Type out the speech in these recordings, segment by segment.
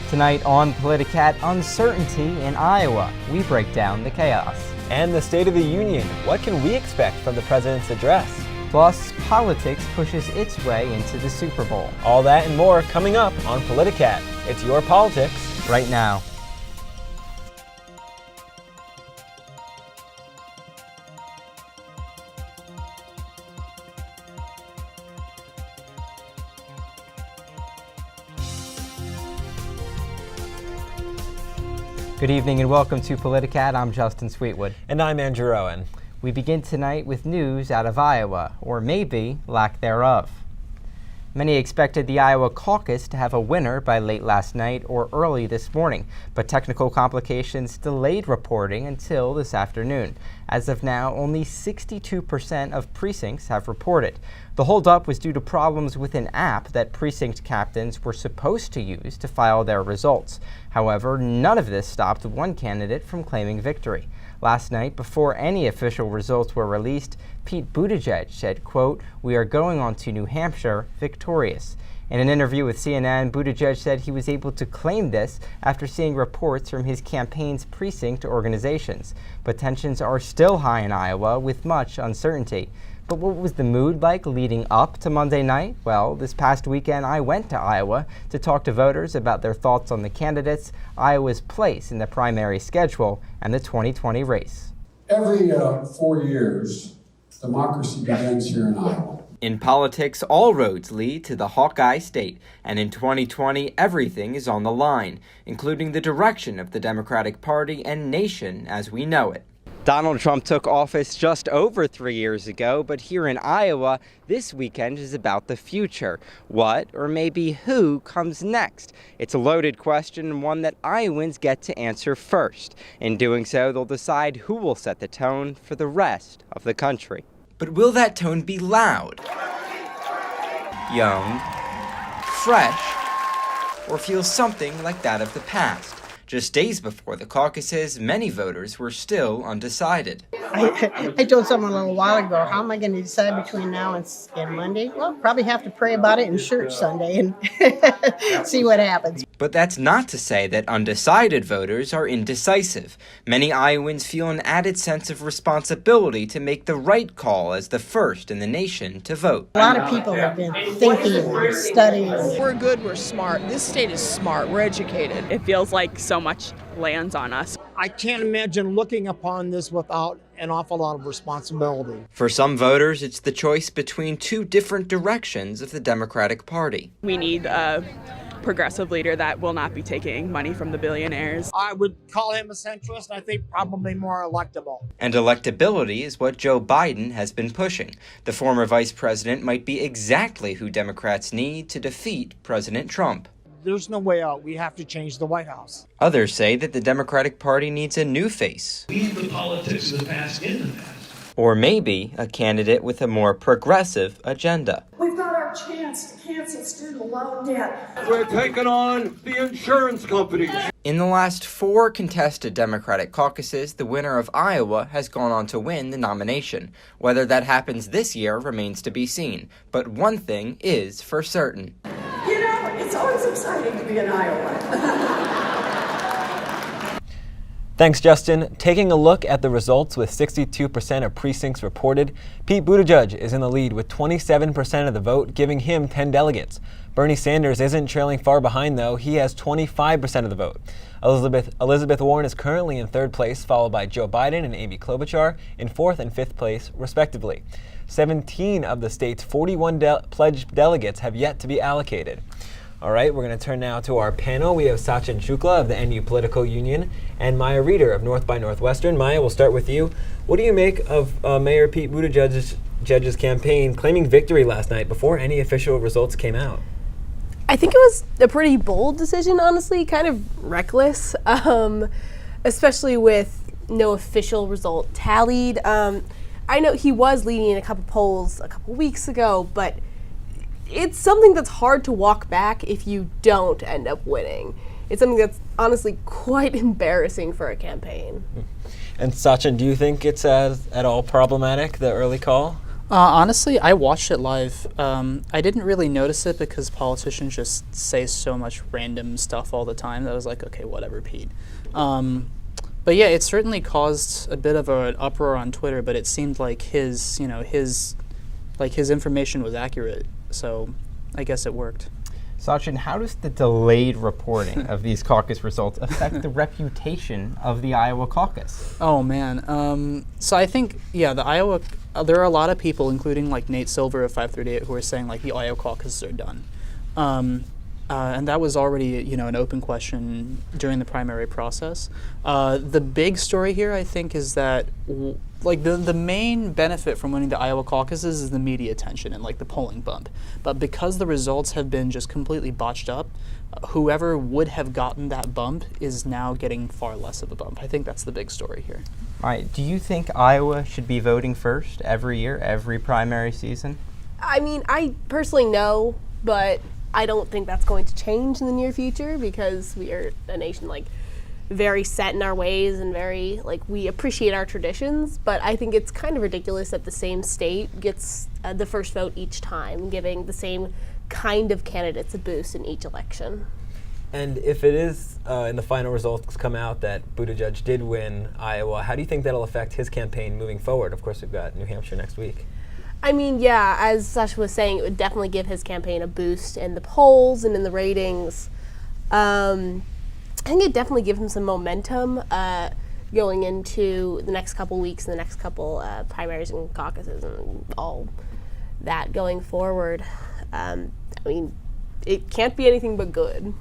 Tonight on Politicat, uncertainty in Iowa. We break down the chaos. And the State of the Union. What can we expect from the president's address? Plus, politics pushes its way into the Super Bowl. All that and more coming up on Politicat. It's your politics right now. Good evening and welcome to Politicat. I'm Justin Sweetwood. And I'm Andrew Rowan. We begin tonight with news out of Iowa, or maybe lack thereof. Many expected the Iowa caucus to have a winner by late last night or early this morning, but technical complications delayed reporting until this afternoon. As of now, only 62% of precincts have reported. The holdup was due to problems with an app that precinct captains were supposed to use to file their results. However, none of this stopped one candidate from claiming victory. Last night, before any official results were released, Pete Buttigieg said, quote, "We are going on to New Hampshire victorious." In an interview with CNN, Buttigieg said he was able to claim this after seeing reports from his campaign's precinct organizations. But tensions are still high in Iowa with much uncertainty. But what was the mood like leading up to Monday night? Well, this past weekend I went to Iowa to talk to voters about their thoughts on the candidates, Iowa's place in the primary schedule, and the 2020 race. Every 4 years, democracy begins here in Iowa. In politics, all roads lead to the Hawkeye State, and in 2020, everything is on the line, including the direction of the Democratic Party and nation as we know it. Donald Trump took office just over 3 years ago, but here in Iowa, this weekend is about the future. What, or maybe who, comes next? It's a loaded question and one that Iowans get to answer first. In doing so, they'll decide who will set the tone for the rest of the country. But will that tone be loud, young, fresh, or feel something like that of the past? Just days before the caucuses, many voters were still undecided. I told someone a little while ago, how am I going to decide between now and Monday? Well, probably have to pray about it in church Sunday and see what happens. But that's not to say that undecided voters are indecisive. Many Iowans feel an added sense of responsibility to make the right call as the first in the nation to vote. A lot of people have been thinking, studying. We're good, we're smart. This state is smart, we're educated. It feels like so much lands on us. I can't imagine looking upon this without an awful lot of responsibility. For some voters, it's the choice between two different directions of the Democratic Party. We need a progressive leader that will not be taking money from the billionaires. I would call him a centrist. I think probably more electable. And electability is what Joe Biden has been pushing. The former vice president might be exactly who Democrats need to defeat President Trump. There's no way out. We have to change the White House. Others say that the Democratic Party needs a new face. Leave the politics of the past in the past. Or maybe a candidate with a more progressive agenda. We've got our chance to cancel student loan debt. We're taking on the insurance companies. In the last 4 contested Democratic caucuses, the winner of Iowa has gone on to win the nomination. Whether that happens this year remains to be seen. But one thing is for certain. You know, it's always exciting to be in Iowa. Thanks, Justin. Taking a look at the results with 62% of precincts reported, Pete Buttigieg is in the lead with 27% of the vote, giving him 10 delegates. Bernie Sanders isn't trailing far behind, though. He has 25% of the vote. Elizabeth Warren is currently in 3rd place, followed by Joe Biden and Amy Klobuchar in 4th and 5th place, respectively. 17 of the state's 41 pledged delegates have yet to be allocated. All right, we're going to turn now to our panel. We have Sachin Shukla of the NU Political Union and Maya Reeder of North by Northwestern. Maya, we'll start with you. What do you make of Mayor Pete Buttigieg's campaign claiming victory last night before any official results came out? I think it was a pretty bold decision, honestly, kind of reckless, especially with no official result tallied. I know he was leading in a couple polls a couple weeks ago, but it's something that's hard to walk back if you don't end up winning. It's something that's honestly quite embarrassing for a campaign. And Sachin, do you think it's at all problematic, the early call? Honestly, I watched it live. I didn't really notice it because politicians just say so much random stuff all the time that I was like, okay, whatever, Pete. But yeah, it certainly caused a bit of an uproar on Twitter, but it seemed like his information was accurate, so I guess it worked. Sachin, how does the delayed reporting of these caucus results affect the reputation of the Iowa caucus? Oh man, so I think, yeah, the Iowa, there are a lot of people, including like Nate Silver of 538, who are saying like the Iowa caucuses are done. And that was already, an open question during the primary process. The big story here, I think, is that the main benefit from winning the Iowa caucuses is the media attention and like the polling bump. But because the results have been just completely botched up, whoever would have gotten that bump is now getting far less of a bump. I think that's the big story here. All right. Do you think Iowa should be voting first every year, every primary season? I mean, I personally no, but I don't think that's going to change in the near future because we are a nation very set in our ways and very we appreciate our traditions. But I think it's kind of ridiculous that the same state gets the first vote each time, giving the same kind of candidates a boost in each election. And if it is in the final results come out that Buttigieg did win Iowa, how do you think that'll affect his campaign moving forward? Of course, we've got New Hampshire next week. I mean, yeah, as Sasha was saying, it would definitely give his campaign a boost in the polls and in the ratings. I think it definitely gives him some momentum going into the next couple weeks and the next couple primaries and caucuses and all that going forward. I mean, it can't be anything but good.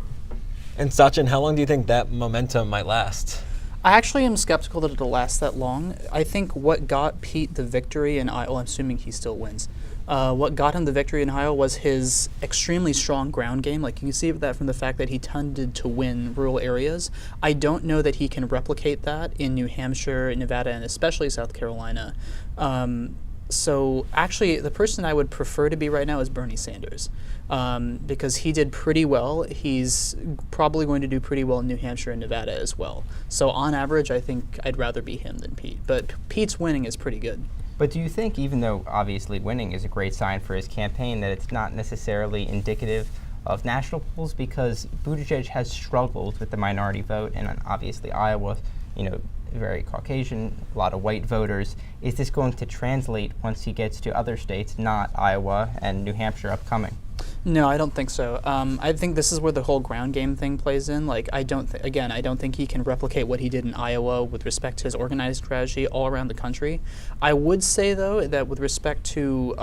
And Sachin, how long do you think that momentum might last? I actually am skeptical that it'll last that long. I think what got Pete the victory in Iowa, I'm assuming he still wins, what got him the victory in Iowa was his extremely strong ground game. You can see that from the fact that he tended to win rural areas. I don't know that he can replicate that in New Hampshire, Nevada, and especially South Carolina. So actually, the person I would prefer to be right now is Bernie Sanders, because he did pretty well. He's probably going to do pretty well in New Hampshire and Nevada as well. So on average, I think I'd rather be him than Pete. But Pete's winning is pretty good. But do you think, even though obviously winning is a great sign for his campaign, that it's not necessarily indicative of national polls? Because Buttigieg has struggled with the minority vote, and obviously Iowa, very Caucasian, a lot of white voters. Is this going to translate once he gets to other states, not Iowa and New Hampshire upcoming? No, I don't think so. I think this is where the whole ground game thing plays in. I don't think he can replicate what he did in Iowa with respect to his organized strategy all around the country. I would say, though, that with respect to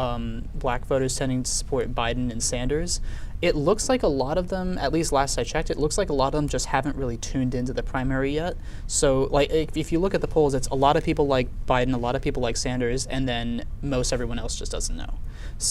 black voters tending to support Biden and Sanders, it looks like a lot of them, at least last I checked, it looks like a lot of them just haven't really tuned into the primary yet. So, if you look at the polls, it's a lot of people like Biden, a lot of people like Sanders, and then most everyone else just doesn't know.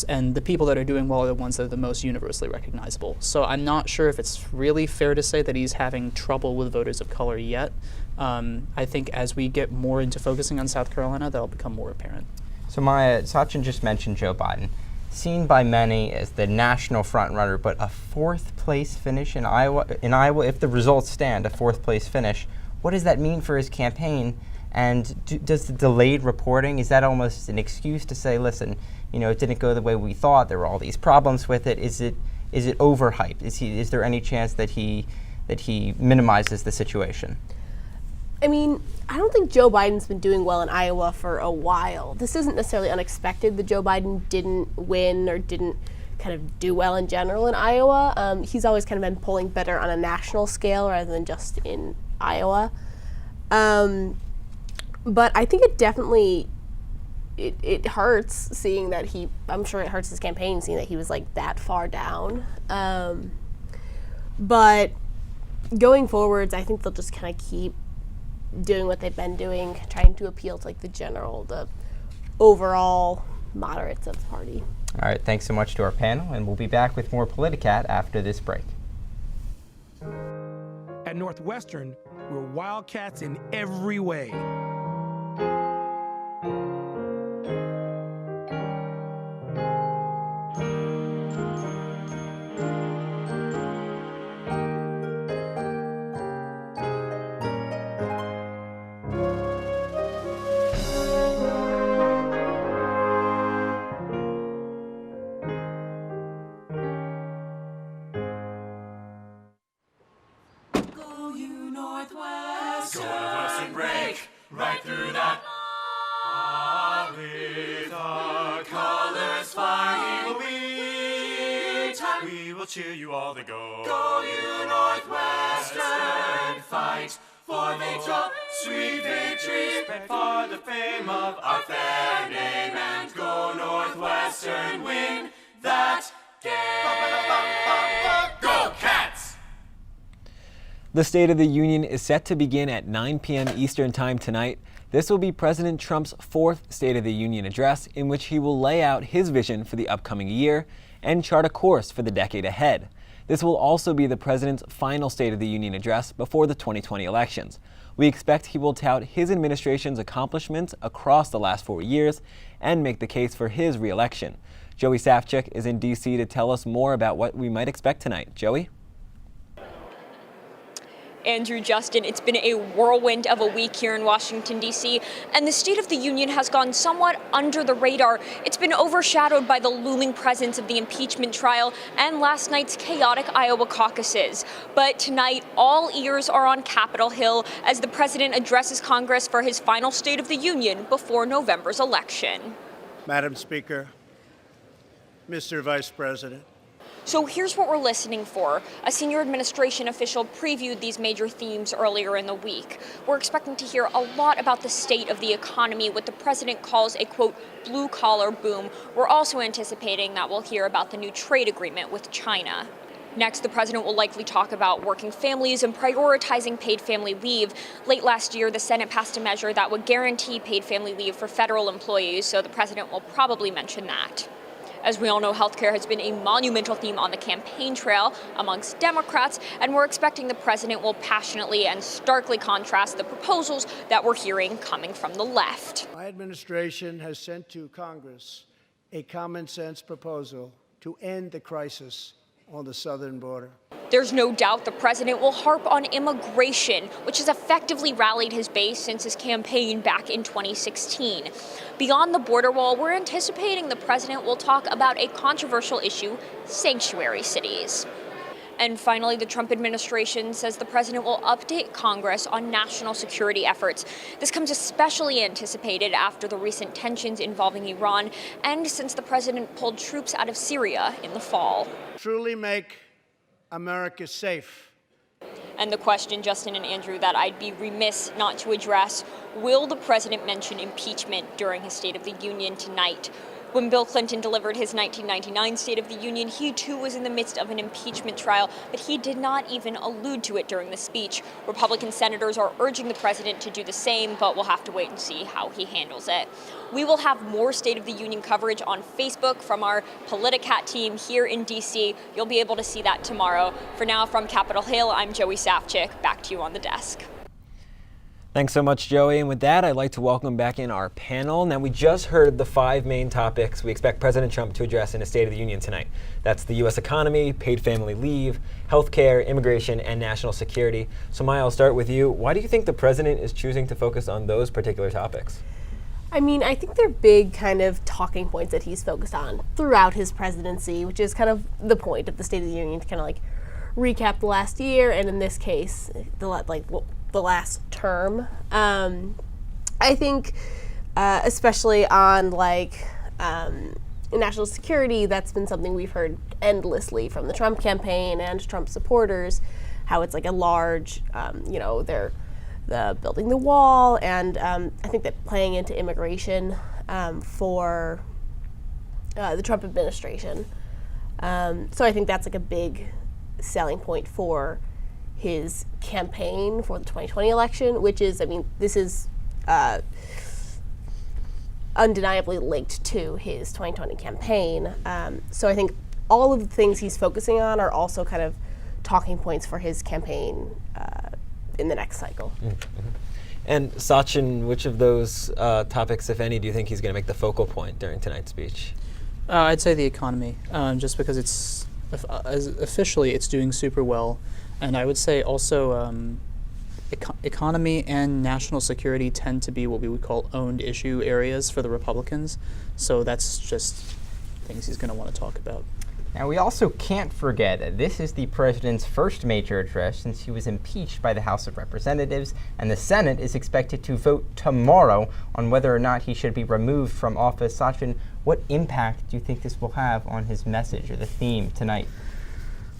And the people that are doing well are the ones that are the most universally recognizable. So I'm not sure if it's really fair to say that he's having trouble with voters of color yet. I think as we get more into focusing on South Carolina, that'll become more apparent. So Maya, Sachin just mentioned Joe Biden, seen by many as the national frontrunner, but a fourth-place finish in Iowa, if the results stand, a fourth-place finish, what does that mean for his campaign? And does the delayed reporting, is that almost an excuse to say, listen, it didn't go the way we thought, there were all these problems with it? Is it overhyped? Is there any chance that he minimizes the situation? I mean, I don't think Joe Biden's been doing well in Iowa for a while. This isn't necessarily unexpected that Joe Biden didn't win or didn't kind of do well in general in Iowa. He's always kind of been polling better on a national scale rather than just in Iowa. But I think it definitely, it hurts seeing that I'm sure it hurts his campaign seeing that he was that far down. But going forwards, I think they'll just kind of keep doing what they've been doing, trying to appeal to the overall moderates of the party. All right, thanks so much to our panel, and we'll be back with more Politicat after this break. At Northwestern, we're Wildcats in every way. Northwestern break right through that. With our colors flying, we will cheer you all the go. Go you Northwestern, fight for victory, sweet victory, for the fame of our fair name, and go Northwestern, win that game. Go Cats! The State of the Union is set to begin at 9 p.m. Eastern Time tonight. This will be President Trump's fourth State of the Union address, in which he will lay out his vision for the upcoming year and chart a course for the decade ahead. This will also be the president's final State of the Union address before the 2020 elections. We expect he will tout his administration's accomplishments across the last 4 years and make the case for his re-election. Joey Safchik is in D.C. to tell us more about what we might expect tonight. Joey? Andrew, Justin, it's been a whirlwind of a week here in Washington, D.C., and the State of the Union has gone somewhat under the radar. It's been overshadowed by the looming presence of the impeachment trial and last night's chaotic Iowa caucuses. But tonight, all ears are on Capitol Hill as the president addresses Congress for his final State of the Union before November's election. Madam Speaker, Mr. Vice President. So here's what we're listening for. A senior administration official previewed these major themes earlier in the week. We're expecting to hear a lot about the state of the economy, what the president calls a, quote, blue-collar boom. We're also anticipating that we'll hear about the new trade agreement with China. Next, the president will likely talk about working families and prioritizing paid family leave. Late last year, the Senate passed a measure that would guarantee paid family leave for federal employees, so the president will probably mention that. As we all know, healthcare has been a monumental theme on the campaign trail amongst Democrats, and we're expecting the president will passionately and starkly contrast the proposals that we're hearing coming from the left. My administration has sent to Congress a common-sense proposal to end the crisis on the southern border. There's no doubt the president will harp on immigration, which has effectively rallied his base since his campaign back in 2016. Beyond the border wall, we're anticipating the president will talk about a controversial issue, sanctuary cities. And finally, the Trump administration says the president will update Congress on national security efforts. This comes especially anticipated after the recent tensions involving Iran and since the president pulled troops out of Syria in the fall. Truly make America safe. And the question, Justin and Andrew, that I'd be remiss not to address, will the president mention impeachment during his State of the Union tonight? When Bill Clinton delivered his 1999 State of the Union, he too was in the midst of an impeachment trial, but he did not even allude to it during the speech. Republican senators are urging the president to do the same, but we'll have to wait and see how he handles it. We will have more State of the Union coverage on Facebook from our Politicat team here in D.C. You'll be able to see that tomorrow. For now, from Capitol Hill, I'm Joey Safchik. Back to you on the desk. Thanks so much, Joey. And with that, I'd like to welcome back in our panel. Now, we just heard the 5 main topics we expect President Trump to address in his State of the Union tonight. That's the U.S. economy, paid family leave, healthcare, immigration, and national security. So, Maya, I'll start with you. Why do you think the president is choosing to focus on those particular topics? I mean, I think they're big kind of talking points that he's focused on throughout his presidency, which is kind of the point of the State of the Union, to kind of like recap the last year, and in this case, the last term. I think, especially on national security, that's been something we've heard endlessly from the Trump campaign and Trump supporters, how it's like a large, they're building the wall, and I think that playing into immigration for the Trump administration. So I think that's like a big selling point for his campaign for the 2020 election, which is, I mean, this is undeniably linked to his 2020 campaign. So I think all of the things he's focusing on are also kind of talking points for his campaign in the next cycle. Mm-hmm. And Sachin, which of those topics, if any, do you think he's going to make the focal point during tonight's speech? I'd say the economy, just because it's officially it's doing super well. And I would say also economy and national security tend to be what we would call owned issue areas for the Republicans. So that's just things he's going to want to talk about. Now, we also can't forget that this is the president's first major address since he was impeached by the House of Representatives, and the Senate is expected to vote tomorrow on whether or not he should be removed from office. Sachin, what impact do you think this will have on his message or the theme tonight?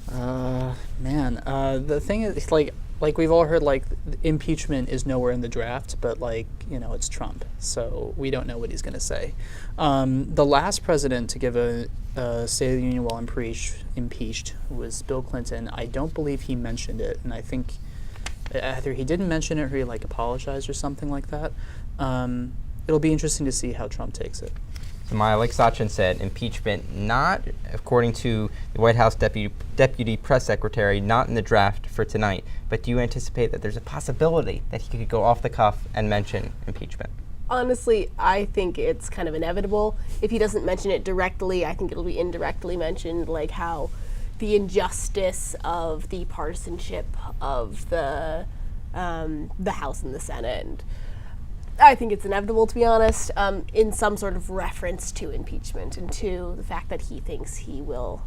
The thing is, like we've all heard, like, impeachment is nowhere in the draft, but, like, you know, it's Trump, so we don't know what he's going to say. The last president to give a State of the Union while impeached was Bill Clinton. I don't believe he mentioned it, and I think either he didn't mention it or he, like, apologized or something like that. It'll be interesting to see how Trump takes it. So Maya, like Sachin said, impeachment not, according to the White House Deputy Press Secretary, not in the draft for tonight. But do you anticipate that there's a possibility that he could go off the cuff and mention impeachment? Honestly, I think it's kind of inevitable. If he doesn't mention it directly, I think it'll be indirectly mentioned, like how the injustice of the partisanship of the House and the Senate. And I think it's inevitable, to be honest, in some sort of reference to impeachment and to the fact that he thinks he will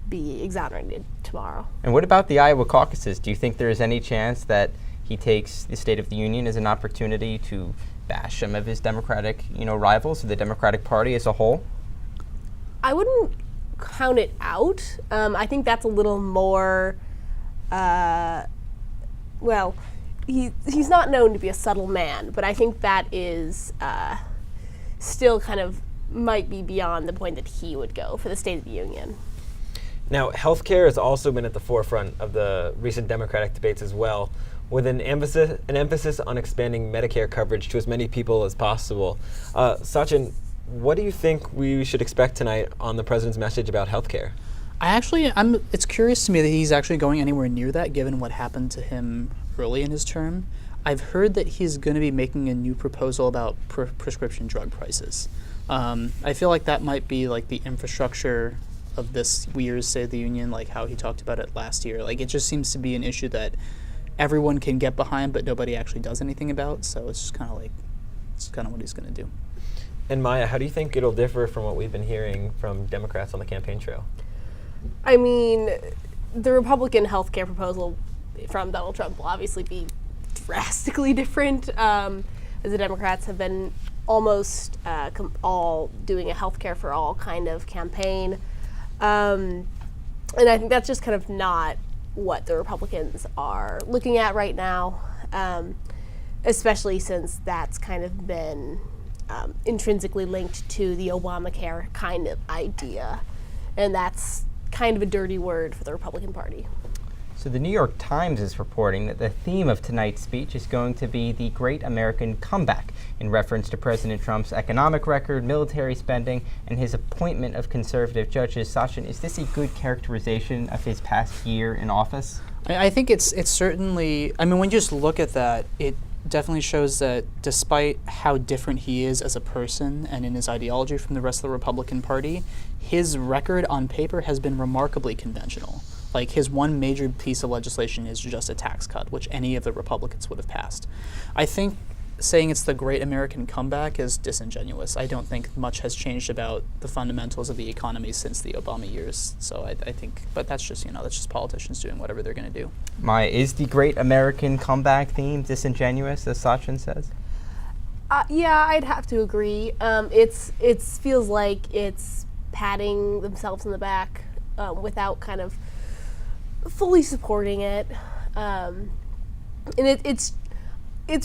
be exonerated tomorrow. And what about the Iowa caucuses? Do you think there is any chance that he takes the State of the Union as an opportunity to bash some of his Democratic, rivals, or the Democratic Party as a whole? I wouldn't count it out. I think that's a little more, he's not known to be a subtle man, but I think that is still kind of might be beyond the point that he would go for the State of the Union. Now, healthcare has also been at the forefront of the recent Democratic debates as well, with an emphasis on expanding Medicare coverage to as many people as possible. Sachin, what do you think we should expect tonight on the president's message about healthcare? It's curious to me that he's actually going anywhere near that, given what happened to him early in his term. I've heard that he's going to be making a new proposal about prescription drug prices. I feel like that might be like the infrastructure of this year's State of the Union, like how he talked about it last year. Like, it just seems to be an issue that everyone can get behind, but nobody actually does anything about. So it's just kind of what he's going to do. And Maya, how do you think it'll differ from what we've been hearing from Democrats on the campaign trail? I mean, the Republican health care proposal from Donald Trump will obviously be drastically different, as the Democrats have been almost all doing a health care for all kind of campaign. And I think that's just kind of not what the Republicans are looking at right now, especially since that's kind of been intrinsically linked to the Obamacare kind of idea. And that's kind of a dirty word for the Republican Party. So the New York Times is reporting that the theme of tonight's speech is going to be the Great American Comeback, in reference to President Trump's economic record, military spending, and his appointment of conservative judges. Sachin, is this a good characterization of his past year in office? I think it's certainly, I mean, when you just look at that, it definitely shows that despite how different he is as a person and in his ideology from the rest of the Republican Party, his record on paper has been remarkably conventional. Like, his one major piece of legislation is just a tax cut, which any of the Republicans would have passed. I think saying it's the Great American Comeback is disingenuous. I don't think much has changed about the fundamentals of the economy since the Obama years. So I think, but that's just, that's just politicians doing whatever they're going to do. Maya, is the Great American Comeback theme disingenuous, as Sachin says? Yeah, I'd have to agree. It feels like it's patting themselves in the back without kind of fully supporting it, and it's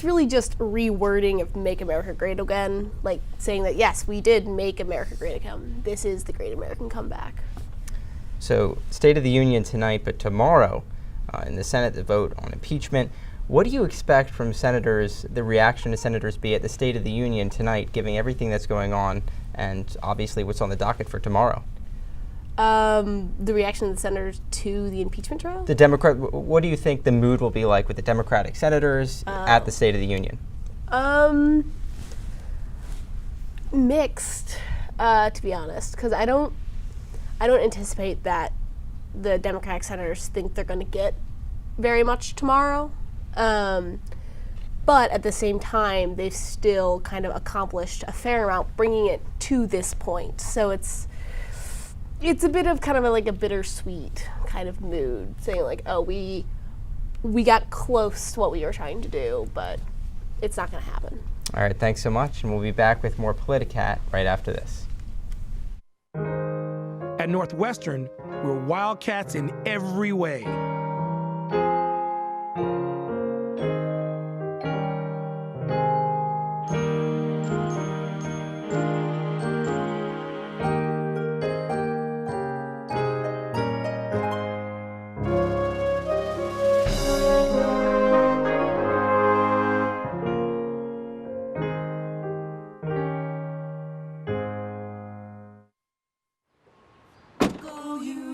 really just rewording of "Make America Great Again," like saying that yes, we did make America great again. This is the Great American Comeback. So, State of the Union tonight, but tomorrow in the Senate, the vote on impeachment. What do you expect from senators? The reaction to senators be at the State of the Union tonight, given everything that's going on, and obviously what's on the docket for tomorrow? The reaction of the senators to the impeachment trial? What do you think the mood will be like with the Democratic senators at the State of the Union? Mixed, to be honest, because I don't anticipate that the Democratic senators think they're going to get very much tomorrow. But at the same time, they've still kind of accomplished a fair amount, bringing it to this point. So it's a bit of kind of like a bittersweet kind of mood, saying like, oh, we got close to what we were trying to do, but it's not going to happen. All right, thanks so much, and we'll be back with more Politicat right after this. At Northwestern, we're Wildcats in every way.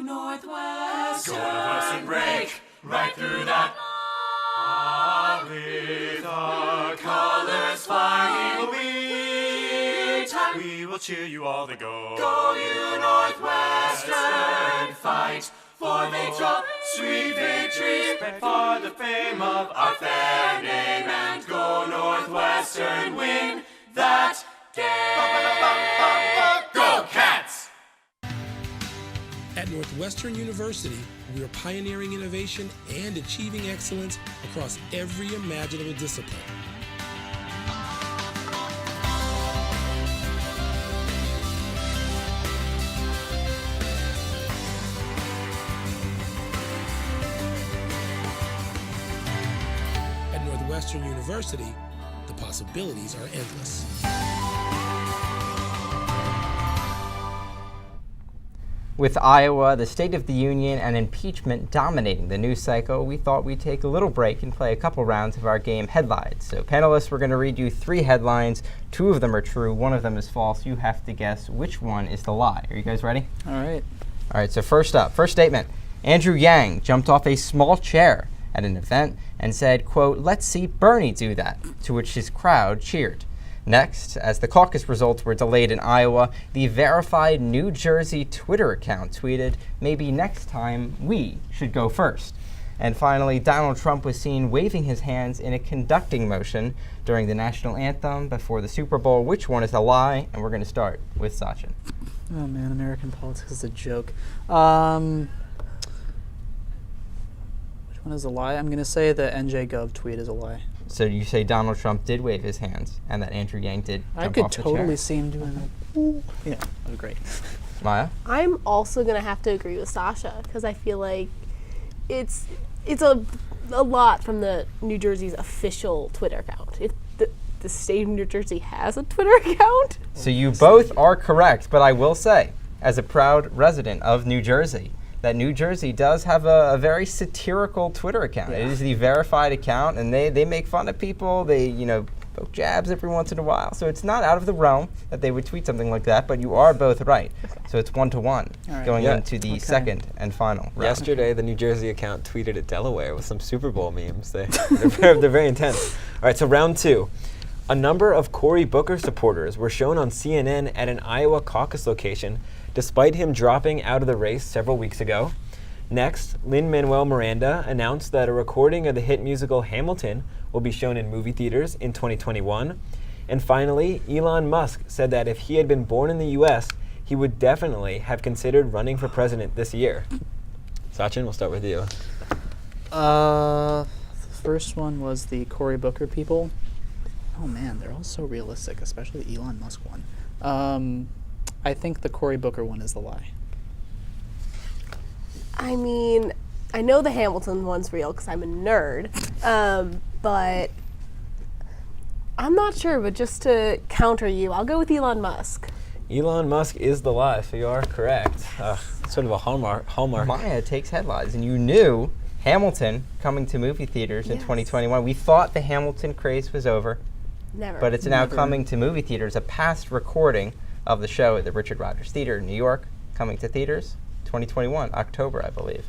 Northwestern, break right through that. With our colors flying, we will cheer you all to go. Go you Northwestern, fight for victory, sweet victory, for the fame of our fair name, and go Northwestern, win that game. Go Cats! At Northwestern University, we are pioneering innovation and achieving excellence across every imaginable discipline. At Northwestern University, the possibilities are endless. With Iowa, the State of the Union, and impeachment dominating the news cycle, we thought we'd take a little break and play a couple rounds of our game Headlines. So panelists, we're going to read you 3 headlines. 2 of them are true, 1 of them is false. You have to guess which one is the lie. Are you guys ready? All right. All right, so first up, first statement. Andrew Yang jumped off a small chair at an event and said, quote, "Let's see Bernie do that," to which his crowd cheered. Next, as the caucus results were delayed in Iowa, the verified New Jersey Twitter account tweeted, "Maybe next time we should go first." And finally, Donald Trump was seen waving his hands in a conducting motion during the national anthem before the Super Bowl. Which one is a lie? And we're going to start with Sachin. Oh man, American politics is a joke. Which one is a lie? I'm going to say the NJ.gov tweet is a lie. So you say Donald Trump did wave his hands and that Andrew Yang did I jump could off the totally chair? see him doing that. Ooh. Yeah, that was great. Maya? I'm also going to have to agree with Sasha because I feel like it's a lot from the New Jersey's official Twitter account. If the state of New Jersey has a Twitter account. So you both are correct, but I will say, as a proud resident of New Jersey, that New Jersey does have a very satirical Twitter account. Yeah. It is the verified account, and they make fun of people. They, poke jabs every once in a while. So it's not out of the realm that they would tweet something like that, but you are both right. Okay. So it's 1-1 going into the second and final round. Yesterday, the New Jersey account tweeted at Delaware with some Super Bowl memes. They're very intense. All right, so round 2. A number of Cory Booker supporters were shown on CNN at an Iowa caucus location despite him dropping out of the race several weeks ago. Next, Lin-Manuel Miranda announced that a recording of the hit musical Hamilton will be shown in movie theaters in 2021. And finally, Elon Musk said that if he had been born in the U.S., he would definitely have considered running for president this year. Sachin, we'll start with you. The first one was the Cory Booker people. Oh man, they're all so realistic, especially the Elon Musk one. I think the Cory Booker one is the lie. I mean, I know the Hamilton one's real because I'm a nerd, but I'm not sure. But just to counter you, I'll go with Elon Musk. Elon Musk is the lie, so you are correct. Sort of a hallmark. Maya takes headlines, and you knew Hamilton coming to movie theaters in 2021. We thought the Hamilton craze was over. Never. But it's now coming to movie theaters. A past recording of the show at the Richard Rodgers Theater in New York, coming to theaters 2021, October, I believe.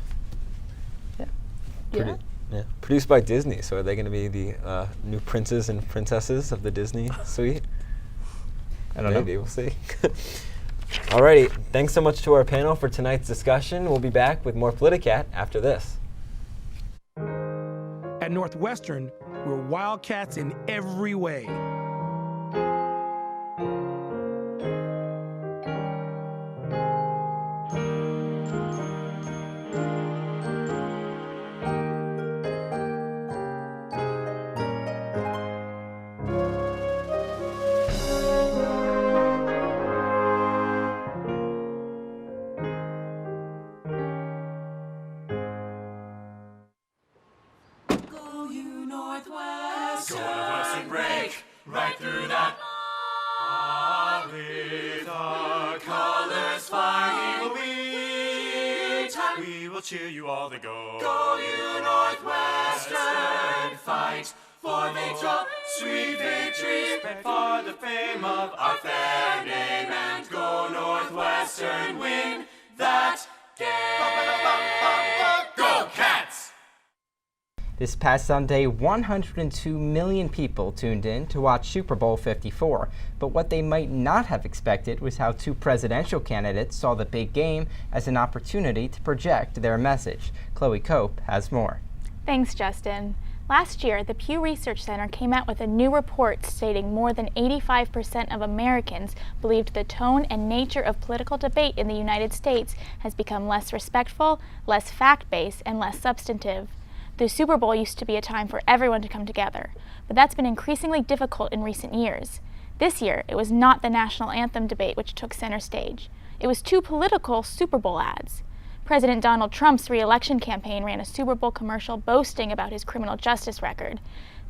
Yeah. Produced by Disney, so are they going to be the new princes and princesses of the Disney suite? I don't know. Maybe, we'll see. Alrighty, thanks so much to our panel for tonight's discussion. We'll be back with more Politicat after this. At Northwestern, we're Wildcats in every way. Northwestern. Go Northwestern, break right through that. With our colors flying, we will cheer you all to go. Go you Northwestern, fight for victory, sweet victory, for the fame of our fair name, and go Northwestern, win that game. Go Cats! This past Sunday, 102 million people tuned in to watch Super Bowl 54. But what they might not have expected was how two presidential candidates saw the big game as an opportunity to project their message. Chloe Cope has more. Thanks, Justin. Last year, the Pew Research Center came out with a new report stating more than 85% of Americans believed the tone and nature of political debate in the United States has become less respectful, less fact-based, and less substantive. The Super Bowl used to be a time for everyone to come together, but that's been increasingly difficult in recent years. This year, it was not the national anthem debate which took center stage. It was two political Super Bowl ads. President Donald Trump's re-election campaign ran a Super Bowl commercial boasting about his criminal justice record.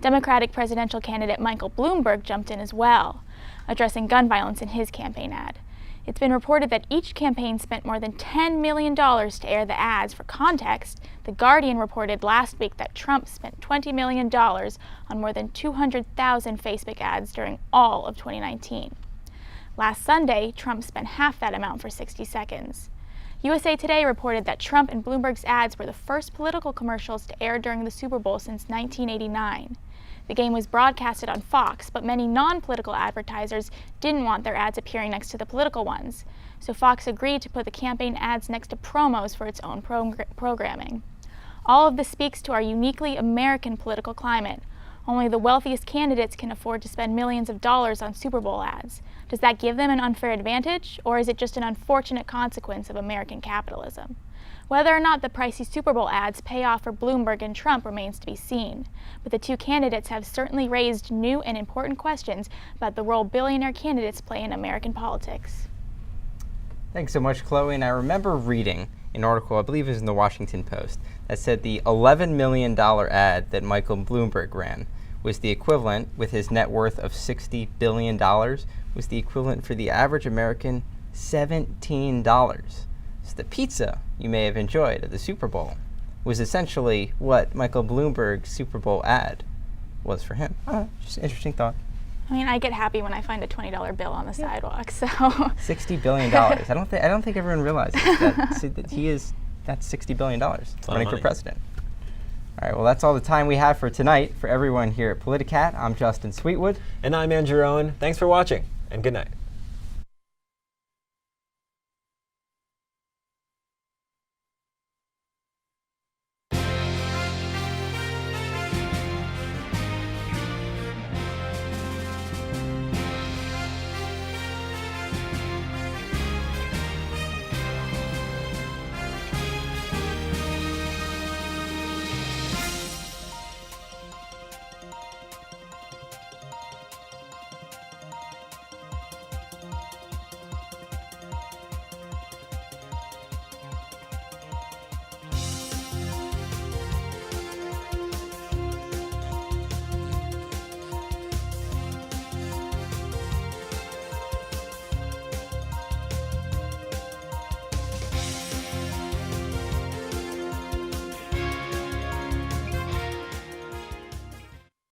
Democratic presidential candidate Michael Bloomberg jumped in as well, addressing gun violence in his campaign ad. It's been reported that each campaign spent more than $10 million to air the ads. For context, The Guardian reported last week that Trump spent $20 million on more than 200,000 Facebook ads during all of 2019. Last Sunday, Trump spent half that amount for 60 seconds. USA Today reported that Trump and Bloomberg's ads were the first political commercials to air during the Super Bowl since 1989. The game was broadcasted on Fox, but many non-political advertisers didn't want their ads appearing next to the political ones, so Fox agreed to put the campaign ads next to promos for its own programming. All of this speaks to our uniquely American political climate. Only the wealthiest candidates can afford to spend millions of dollars on Super Bowl ads. Does that give them an unfair advantage, or is it just an unfortunate consequence of American capitalism? Whether or not the pricey Super Bowl ads pay off for Bloomberg and Trump remains to be seen, but the two candidates have certainly raised new and important questions about the role billionaire candidates play in American politics. Thanks so much, Chloe. And I remember reading an article, I believe it was in the Washington Post, that said the $11 million ad that Michael Bloomberg ran was the equivalent, with his net worth of $60 billion, was the equivalent for the average American $17. So the pizza you may have enjoyed at the Super Bowl was essentially what Michael Bloomberg's Super Bowl ad was for him. Just an interesting thought. I mean, I get happy when I find a $20 bill on the sidewalk, so. $60 billion. I don't think everyone realizes that that's $60 billion running for president. All right, well, that's all the time we have for tonight. For everyone here at Politicat, I'm Justin Sweetwood. And I'm Andrew Rowan. Thanks for watching, and good night.